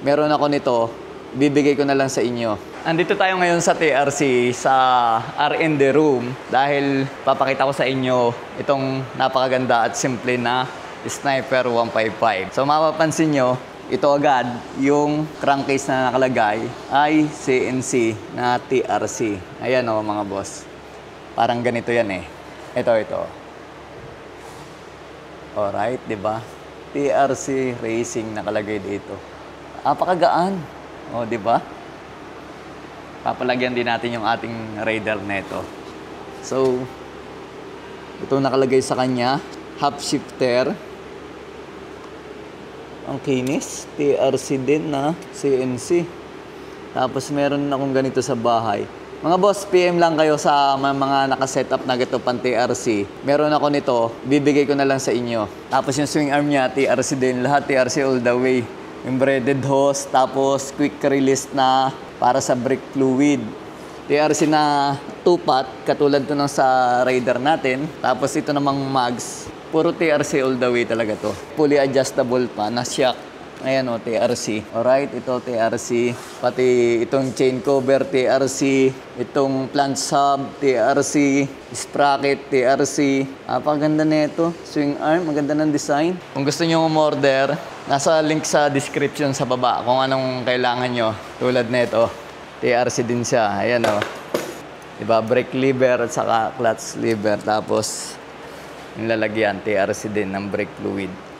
Meron ako nito, bibigay ko na lang sa inyo. Andito tayo ngayon sa TRC, sa R&D room, dahil papakita ko sa inyo itong napakaganda at simple na Sniper 155. So mapapansin nyo, ito agad, yung crankcase na nakalagay ay CNC na TRC. Ayan o mga boss. Parang ganito yan eh. Ito. Alright, di ba? TRC Racing nakalagay dito. Napakagaan. O, di ba? Papalagyan din natin yung ating Raider neto. So, ito nakalagay sa kanya. Half shifter. Ang kinis. TRC din na CNC. Tapos meron akong ganito sa bahay. Mga boss, PM lang kayo sa mga nakasetup na gito pang TRC. Meron ako nito, bibigay ko na lang sa inyo. Tapos yung swing arm niya, TRC din. Lahat TRC all the way. Yung braided hose, tapos quick release na para sa brake fluid. TRC na 2-pot, katulad to ng sa Raider natin. Tapos ito namang mags, puro TRC all the way talaga to. Fully adjustable pa, na shock. Ayan o, TRC. Alright, ito TRC. Pati itong chain cover, TRC. Itong plant sub, TRC. Sprocket, TRC. Napakaganda na ito. Swing arm, maganda ng design. Kung gusto nyo umorder, nasa link sa description sa baba kung anong kailangan nyo. Tulad nito, TRC din siya. Ayan o. Diba, brake lever at saka clutch lever. Tapos, yung lalagyan, TRC din ng brake fluid.